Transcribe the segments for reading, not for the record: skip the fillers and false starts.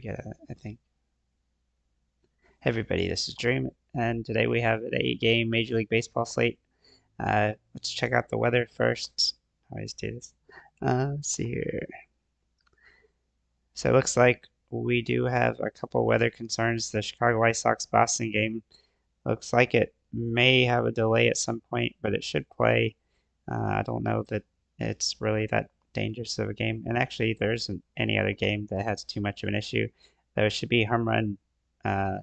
Yeah, I think. Hey everybody, this is Dream, and today we have an 8-game Major League Baseball slate. Let's check out the weather first. I always do this. Let's see here. So it looks like we do have a couple weather concerns. The Chicago White Sox Boston game looks like it may have a delay at some point, but it should play. I don't know that it's really that dangerous of a game. And actually, there isn't any other game that has too much of an issue. There should be uh,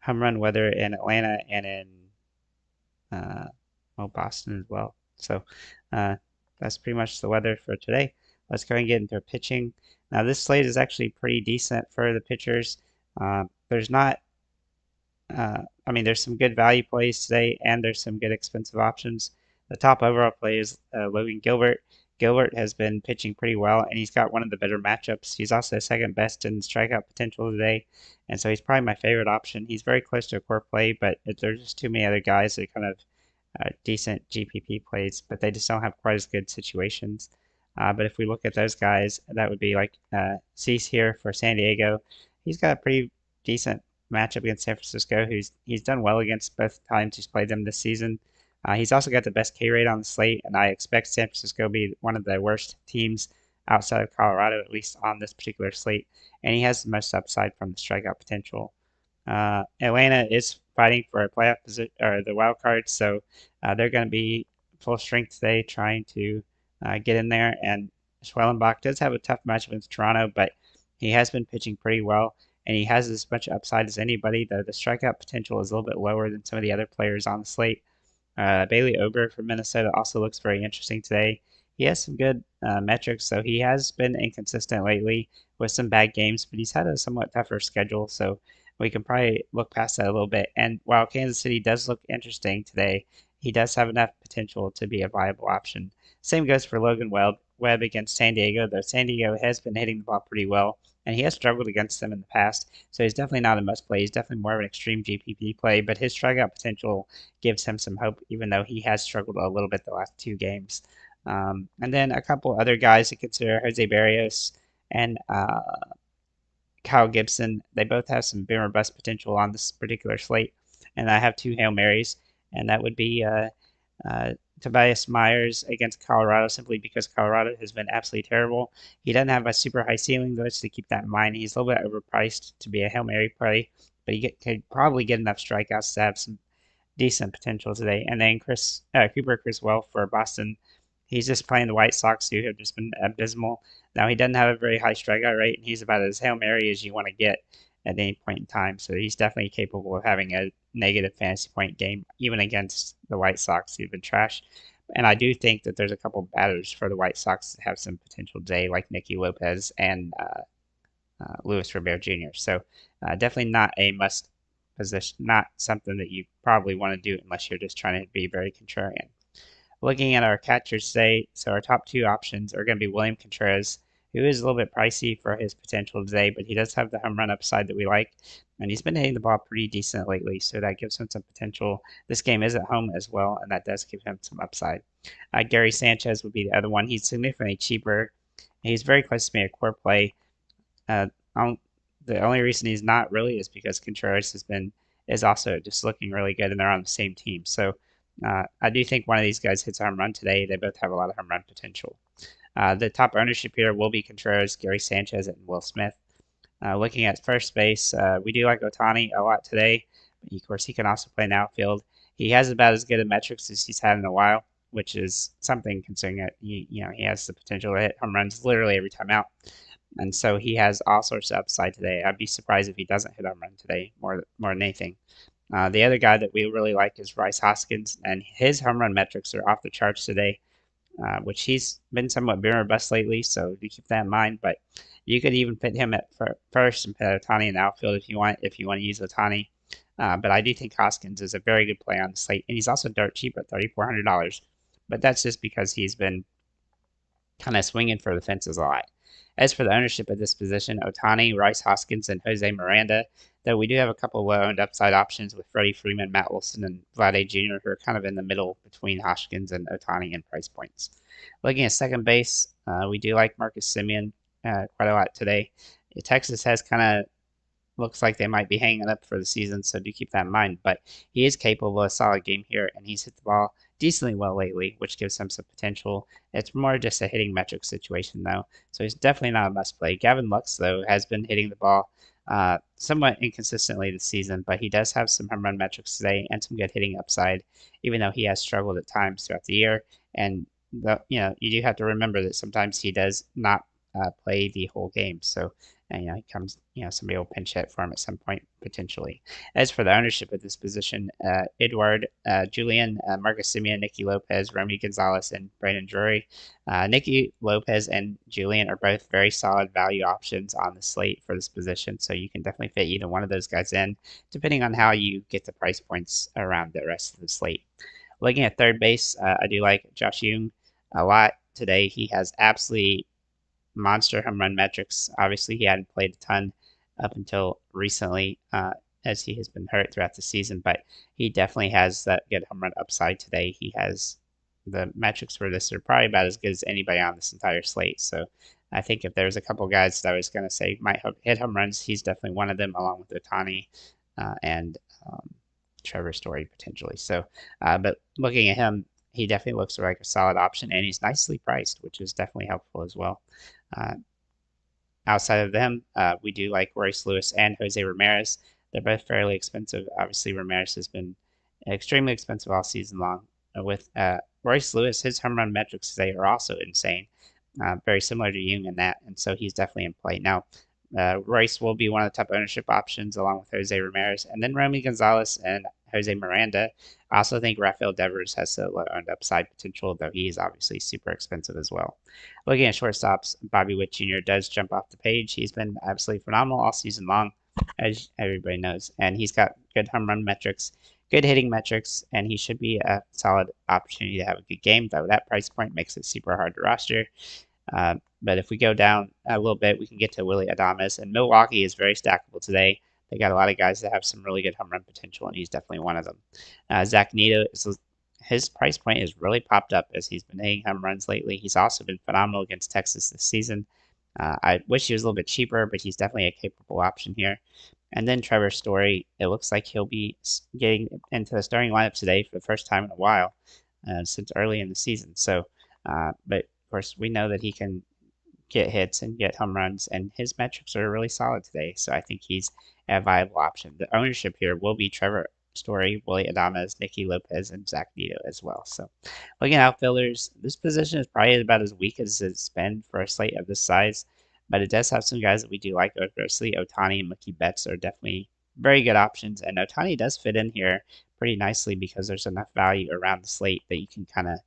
home run weather in Atlanta and in uh, Boston as well. So uh, that's pretty much the weather for today. Let's go and get into pitching. Now this slate is actually pretty decent for the pitchers. There's not, I mean, there's some good value plays today, and there's some good expensive options. The top overall play is Logan Gilbert. Gilbert has been pitching pretty well, and he's got one of the better matchups. He's also second best in strikeout potential today, and so he's probably my favorite option. He's very close to a core play, but there's just too many other guys that kind of decent GPP plays, but they just don't have quite as good situations. But if we look at those guys, that would be like Cease here for San Diego. He's got a pretty decent matchup against San Francisco, who's he's done well against both times he's played them this season. He's also got the best K rate on the slate, and I expect San Francisco to be one of the worst teams outside of Colorado, at least on this particular slate. And he has the most upside from the strikeout potential. Atlanta is fighting for a playoff position or the wild card, so they're going to be full strength today, trying to get in there. And Schwellenbach does have a tough match against Toronto, but he has been pitching pretty well, and he has as much upside as anybody. Though the strikeout potential is a little bit lower than some of the other players on the slate. Bailey Ober from Minnesota also looks very interesting today. He has some good metrics, so he has been inconsistent lately with some bad games, but he's had a somewhat tougher schedule, so we can probably look past that a little bit. And while Kansas City does look interesting today, he does have enough potential to be a viable option. Same goes for Logan Webb against San Diego, though San Diego has been hitting the ball pretty well, and he has struggled against them in the past, so he's definitely not a must play. He's definitely more of an extreme GPP play, but his strikeout potential gives him some hope, even though he has struggled a little bit the last 2 games. And then a couple other guys to consider: Jose Barrios and Kyle Gibson. They both have some boom or bust potential on this particular slate. And I have two Hail Marys, and that would be uh, Tobias Myers against Colorado, simply because Colorado has been absolutely terrible. He doesn't have a super high ceiling, though, so to keep that in mind. He's a little bit overpriced to be a Hail Mary play, but he could probably get enough strikeouts to have some decent potential today. And then Cooper Criswell for Boston. He's just playing the White Sox, who have just been abysmal. Now he doesn't have a very high strikeout rate, and he's about as Hail Mary as you want to get at any point in time. So he's definitely capable of having a negative fantasy point game, even against the White Sox, who've been trash. And I do think that there's a couple batters for the White Sox that have some potential today, like Nicky Lopez and Luis Robert Jr. So definitely not a must position, not something that you probably want to do unless you're just trying to be very contrarian. Looking at our catchers today, so our top two options are going to be William Contreras, who is a little bit pricey for his potential today, but he does have the home run upside that we like, and he's been hitting the ball pretty decent lately, so that gives him some potential. This game is at home as well, and that does give him some upside. Gary Sanchez would be the other one. He's significantly cheaper. He's very close to being a core play. Uh, the only reason he's not really is because Contreras is also just looking really good, and they're on the same team. So I do think one of these guys hits a home run today. They both have a lot of home run potential. The top ownership here will be Contreras, Gary Sanchez, and Will Smith. Looking at first base, we do like Ohtani a lot today. Of course, he can also play in outfield. He has about as good a metrics as he's had in a while, which is something considering that he has the potential to hit home runs literally every time out. And so he has all sorts of upside today. I'd be surprised if he doesn't hit a home run today more than anything. The other guy that we really like is Bryce Hoskins, and his home run metrics are off the charts today, which he's been somewhat boom or bust lately, so do keep that in mind. But you could even put him at first and put Ohtani in the outfield if you want to use Ohtani. But I do think Hoskins is a very good play on the slate, and he's also dirt cheap at $3,400. But that's just because he's been kind of swinging for the fences a lot. As for the ownership of this position, Ohtani, Rice Hoskins, and Jose Miranda, though we do have a couple low-owned upside options with Freddie Freeman, Matt Wilson, and Vlade Jr., who are kind of in the middle between Hoskins and Ohtani in price points. Looking at second base, we do like Marcus Semien quite a lot today. Texas has kind of looks like they might be hanging up for the season, so do keep that in mind. But he is capable of a solid game here, and he's hit the ball decently well lately, which gives him some potential. It's more just a hitting metric situation, though, so he's definitely not a must play. Gavin Lux, though, has been hitting the ball somewhat inconsistently this season, but he does have some home run metrics today and some good hitting upside, even though he has struggled at times throughout the year. And you do have to remember that sometimes he does not play the whole game, so and he comes, somebody will pinch hit for him at some point potentially. As for the ownership of this position, Edward, Julian, Marcus Simeon, Nicky Lopez, Romy Gonzalez, and Brandon Drury. Nicky Lopez and Julian are both very solid value options on the slate for this position, so you can definitely fit either one of those guys in, depending on how you get the price points around the rest of the slate. Looking at third base, I do like Josh Jung a lot today. He has absolutely monster home run metrics. Obviously, he hadn't played a ton up until recently, as he has been hurt throughout the season, but he definitely has that good home run upside today. He has the metrics for this are probably about as good as anybody on this entire slate. So I think if there's a couple guys that I was going to say might hit home runs, he's definitely one of them, along with Otani and Trevor Story potentially. So, but looking at him, he definitely looks like a solid option, and he's nicely priced, which is definitely helpful as well. Uh, Outside of them, we do like Royce Lewis and Jose Ramirez. They're both fairly expensive. Obviously, Ramirez has been extremely expensive all season long. With Royce Lewis, his home run metrics today are also insane, very similar to Jung in that, and so he's definitely in play. Now, Royce will be one of the top ownership options along with Jose Ramirez, and then Romy Gonzalez and Jose Miranda. I also think Rafael Devers has a low owned upside potential, though he is obviously super expensive as well. Looking at shortstops, Bobby Witt Jr. does jump off the page. He's been absolutely phenomenal all season long, as everybody knows, and he's got good home run metrics, good hitting metrics, and he should be a solid opportunity to have a good game, though that price point makes it super hard to roster. But if we go down a little bit, we can get to Willy Adames, and Milwaukee is very stackable today. They got a lot of guys that have some really good home run potential, and he's definitely one of them. Zach Neto, his price point has really popped up as he's been hitting home runs lately. He's also been phenomenal against Texas this season. I wish he was a little bit cheaper, but he's definitely a capable option here. And then Trevor Story, it looks like he'll be getting into the starting lineup today for the first time in a while since early in the season. So, but of course, we know that he can get hits and get home runs, and his metrics are really solid today. So I think he's a viable option. The ownership here will be Trevor Story, Willy Adames, Nicky Lopez, and Zach Neto as well. So looking at outfielders, this position is probably about as weak as it's been for a slate of this size, but it does have some guys that we do like. Obviously, Otani and Mookie Betts are definitely very good options, and Otani does fit in here pretty nicely because there's enough value around the slate that you can kind of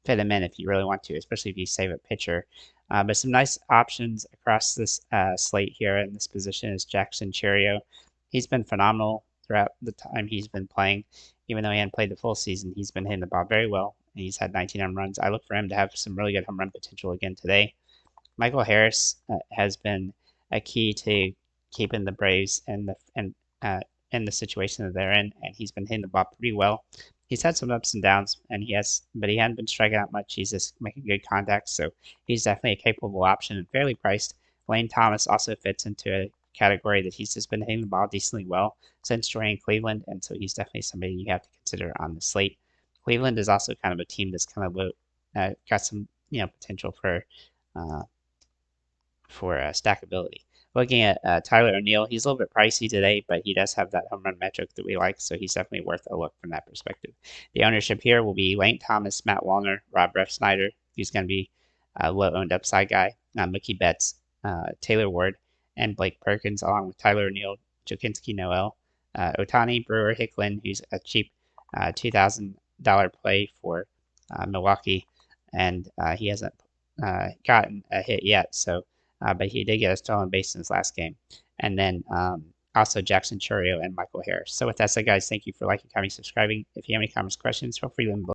fit him in if you really want to, especially if you save a pitcher. But some nice options across this slate here in this position is Jackson Cherio. He's been phenomenal throughout the time he's been playing. Even though he hadn't played the full season, he's been hitting the ball very well, and he's had 19 home runs. I look for him to have some really good home run potential again today. Michael Harris has been a key to keeping the Braves in the situation that they're in, and he's been hitting the ball pretty well. He's had some ups and downs, but he hadn't been striking out much. He's just making good contact, so he's definitely a capable option and fairly priced. Lane Thomas also fits into a category that he's just been hitting the ball decently well since joining Cleveland, and so he's definitely somebody you have to consider on the slate. Cleveland is also kind of a team that's kind of got some potential for stackability. Looking at Tyler O'Neill, he's a little bit pricey today, but he does have that home run metric that we like, so he's definitely worth a look from that perspective. The ownership here will be Lane Thomas, Matt Wallner, Rob Refsnyder, who's going to be a low-owned upside guy, Mookie Betts, Taylor Ward, and Blake Perkins, along with Tyler O'Neill, Jokinski Noel, Otani, Brewer, Hicklin, who's a cheap $2,000 play for Milwaukee, and he hasn't gotten a hit yet, so but he did get a stolen base in his last game. And then also Jackson Churio and Michael Harris. So with that said, guys, thank you for liking, commenting, subscribing. If you have any comments, questions, feel free to leave them below.